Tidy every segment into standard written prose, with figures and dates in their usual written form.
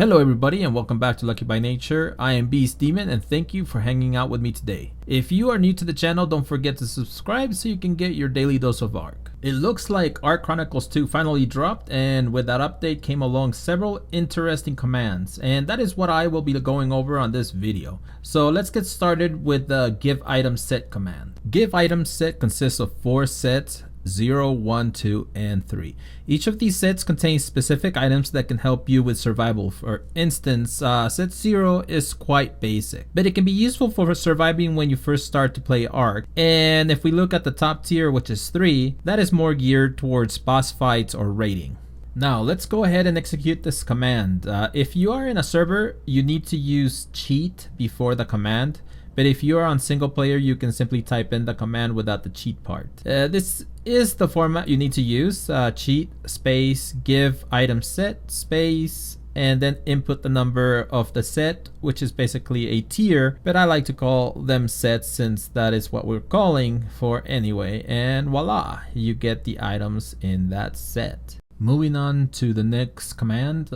Hello everybody and welcome back to Lucky by Nature. I am Beastdaemon and thank you for hanging out with me today. If you are new to the channel, don't forget to subscribe so you can get your daily dose of Ark. It looks like Ark Chronicles 2 finally dropped, and with that update came along several interesting commands, and that is what I will be going over on this video. So let's get started with the give item set command. Give item set consists of 4 sets: 0, 1, 2, and 3. Each of these sets contains specific items that can help you with survival. For instance, set 0 is quite basic, but it can be useful for surviving when you first start to play Ark. And if we look at the top tier, which is 3, that is more geared towards boss fights or raiding. Now let's go ahead and execute this command. If you are in a server, you need to use cheat before the command. But if you are on single player, you can simply type in the command without the cheat part. This is the format you need to use. Cheat space give item set space and then input the number of the set, which is basically a tier, but I like to call them sets since that is what we're calling for anyway. And voila, you get the items in that set. Moving on to the next command,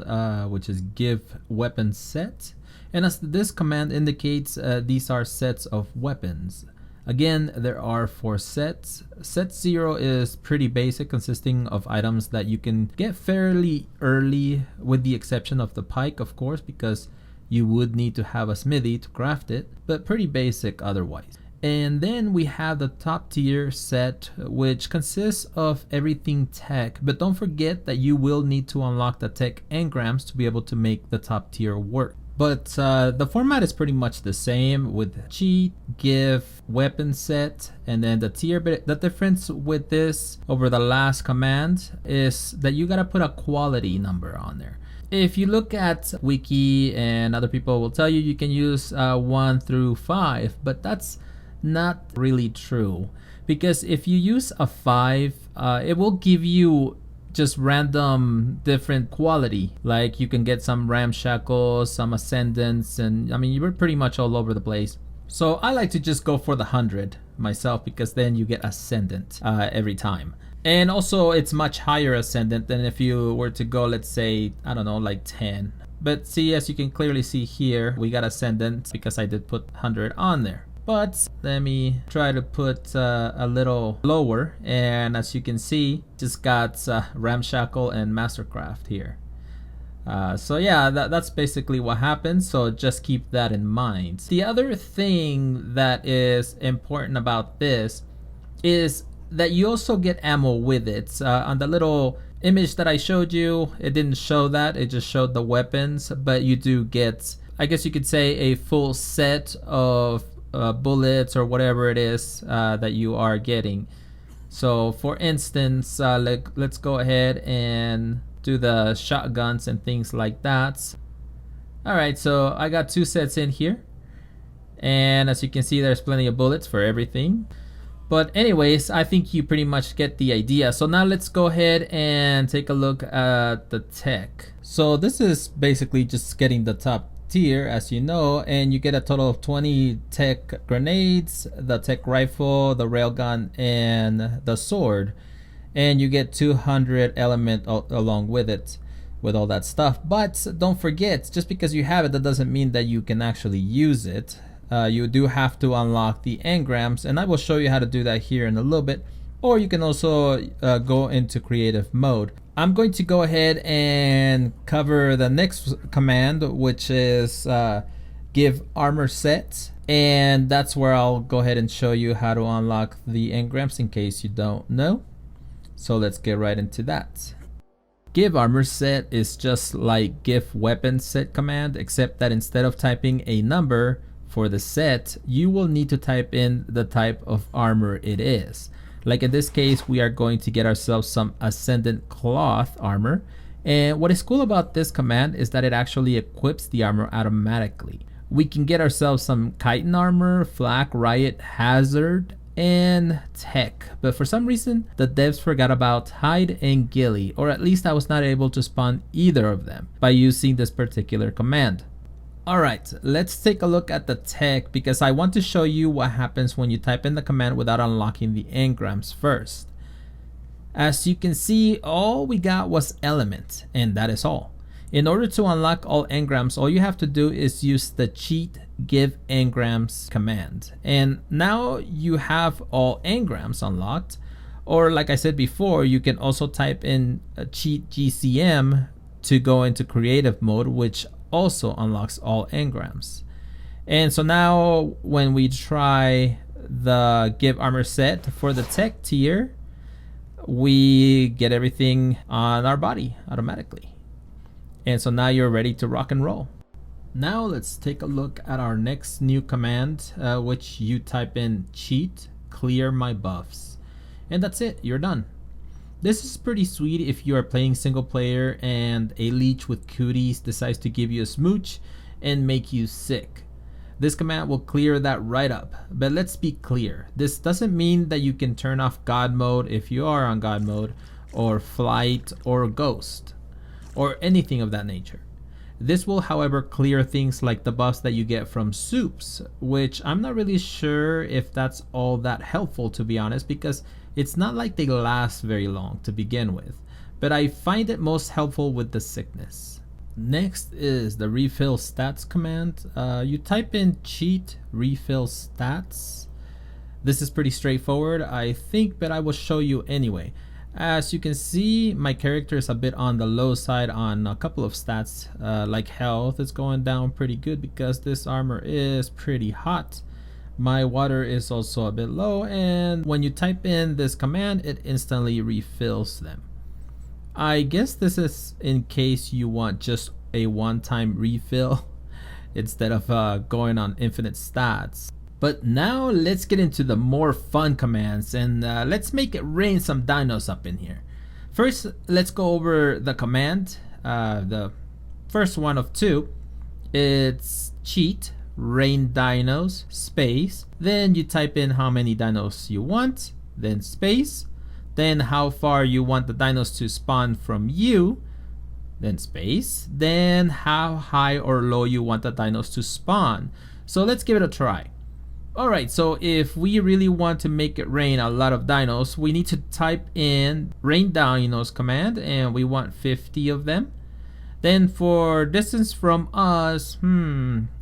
which is give weapon set. And as this command indicates, these are sets of weapons. Again, there are 4 sets. Set 0 is pretty basic, consisting of items that you can get fairly early, with the exception of the pike, of course, because you would need to have a smithy to craft it, but pretty basic otherwise. And then we have the top tier set, which consists of everything tech, but don't forget that you will need to unlock the tech engrams to be able to make the top tier work. But the format is pretty much the same with cheat, give, weapon set, and then the tier. But the difference with this over the last command is that you gotta put a quality number on there. If you look at wiki and other people will tell you you can use 1 through 5, but that's not really true, because if you use a 5, it will give you just random different quality. Like you can get some ramshackles, some ascendants, and I mean you're pretty much all over the place. So I like to just go for the 100 myself, because then you get ascendant every time. And also it's much higher ascendant than if you were to go, let's say, I don't know, like 10. But see, as you can clearly see here, we got ascendant because I did put 100 on there. But let me try to put a little lower, and as you can see, just got ramshackle and mastercraft here. So yeah, that's basically what happens, so just keep that in mind. The other thing that is important about this is that you also get ammo with it. On the little image that I showed you, it didn't show that, it just showed the weapons, but you do get, I guess you could say, a full set of bullets or whatever it is that you are getting. So for instance, let's go ahead and do the shotguns and things like that. Alright, so I got 2 sets in here, and as you can see, there's plenty of bullets for everything. But anyways, I think you pretty much get the idea. So now let's go ahead and take a look at the tech. So this is basically just getting the top tier, as you know, and you get a total of 20 tech grenades, the tech rifle, the railgun, and the sword, and you get 200 element along with it, with all that stuff. But don't forget, just because you have it, that doesn't mean that you can actually use it. You do have to unlock the engrams, and I will show you how to do that here in a little bit. Or you can also go into creative mode. I'm going to go ahead and cover the next command, which is give armor set, and that's where I'll go ahead and show you how to unlock the engrams in case you don't know. So let's get right into that. Give armor set is just like give weapon set command, except that instead of typing a number for the set, you will need to type in the type of armor it is. Like in this case, we are going to get ourselves some ascendant cloth armor. And what is cool about this command is that it actually equips the armor automatically. We can get ourselves some chitin armor, flak, riot, hazard, and tech. But for some reason, the devs forgot about hide and ghillie, or at least I was not able to spawn either of them by using this particular command. Alright, let's take a look at the tech, because I want to show you what happens when you type in the command without unlocking the engrams first. As you can see, all we got was element, and that is all. In order to unlock all engrams, all you have to do is use the cheat give engrams command. And now you have all engrams unlocked. Or like I said before, you can also type in a cheat GCM to go into creative mode, which also unlocks all engrams. And so now when we try the give armor set for the tech tier, we get everything on our body automatically. And so now you're ready to rock and roll. Now let's take a look at our next new command, which you type in cheat clear my buffs. And that's it, you're done. This is pretty sweet if you are playing single player and a leech with cooties decides to give you a smooch and make you sick. This command will clear that right up. But let's be clear, this doesn't mean that you can turn off God mode if you are on God mode, or flight or ghost, or anything of that nature. This will, however, clear things like the buffs that you get from soups, which I'm not really sure if that's all that helpful, to be honest, because it's not like they last very long to begin with, but I find it most helpful with the sickness. Next is the refill stats command. You type in cheat refill stats. This is pretty straightforward, I think, but I will show you anyway. As you can see, my character is a bit on the low side on a couple of stats, like health is going down pretty good because this armor is pretty hot. My water is also a bit low, and when you type in this command, it instantly refills them. I guess this is in case you want just a one-time refill instead of going on infinite stats. But now let's get into the more fun commands, and let's make it rain some dinos up in here. First, let's go over the command. The first one of two, it's cheat rain dinos space. Then you type in how many dinos you want, then space. Then how far you want the dinos to spawn from you, then space. Then how high or low you want the dinos to spawn. So let's give it a try. Alright, so if we really want to make it rain a lot of dinos, we need to type in rain dinos command, and we want 50 of them. Then for distance from us,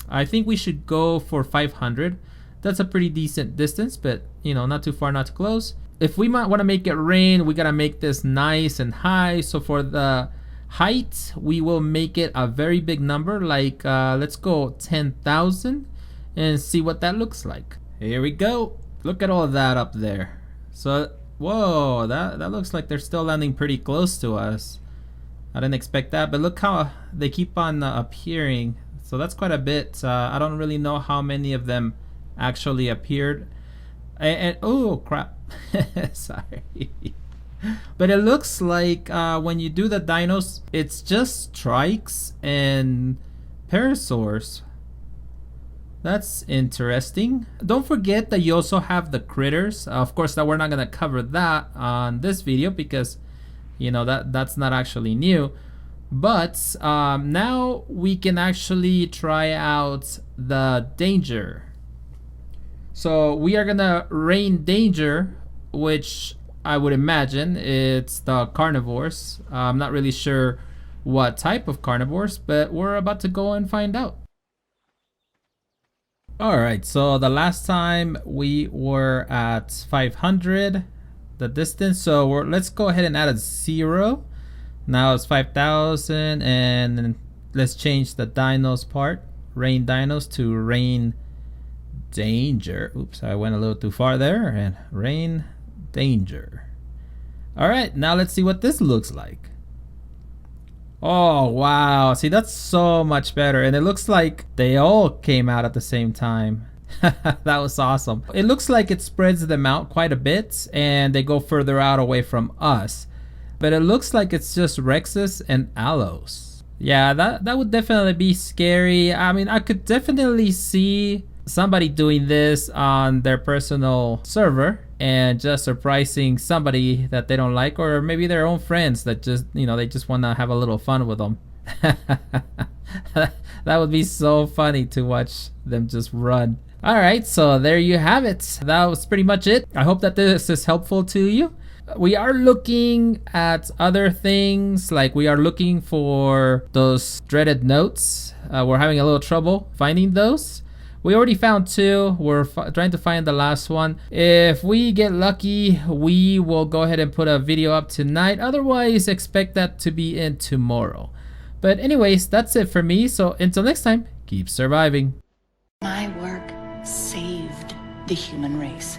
I think we should go for 500. That's a pretty decent distance, but you know, not too far, not too close. If we might want to make it rain, we gotta make this nice and high. So for the height, we will make it a very big number, like let's go 10,000 and see what that looks like. Here we go. Look at all of that up there. So whoa, that looks like they're still landing pretty close to us. I didn't expect that, but look how they keep on appearing. So that's quite a bit. I don't really know how many of them actually appeared. And oh crap. Sorry. But it looks like when you do the dinos, it's just trikes and parasaurs. That's interesting. Don't forget that you also have the critters. Of course, that we're not gonna cover that on this video because you know that's not actually new. But now we can actually try out the danger. So we are gonna rain danger, which I would imagine it's the carnivores. I'm not really sure what type of carnivores, but we're about to go and find out. Alright, so the last time we were at 500, the distance, so let's go ahead and add a 0. Now it's 5,000, and then let's change the dinos part, rain dinos, to rain danger. Oops, I went a little too far there, and rain danger. Alright, now let's see what this looks like. Oh wow, see, that's so much better, and it looks like they all came out at the same time. That was awesome. It looks like it spreads them out quite a bit and they go further out away from us, but it looks like it's just Rexus and Alos. Yeah, that would definitely be scary. I mean, I could definitely see somebody doing this on their personal server and just surprising somebody that they don't like, or maybe their own friends that just, you know, they just want to have a little fun with them. That would be so funny to watch them just run. Alright, so there you have it. That was pretty much it. I hope that this is helpful to you. We are looking at other things, like we are looking for those dreaded notes. We're having a little trouble finding those. We already found 2. We're trying to find the last one. If we get lucky, we will go ahead and put a video up tonight. Otherwise, expect that to be in tomorrow. But anyways, that's it for me. So until next time, keep surviving. My work saved the human race.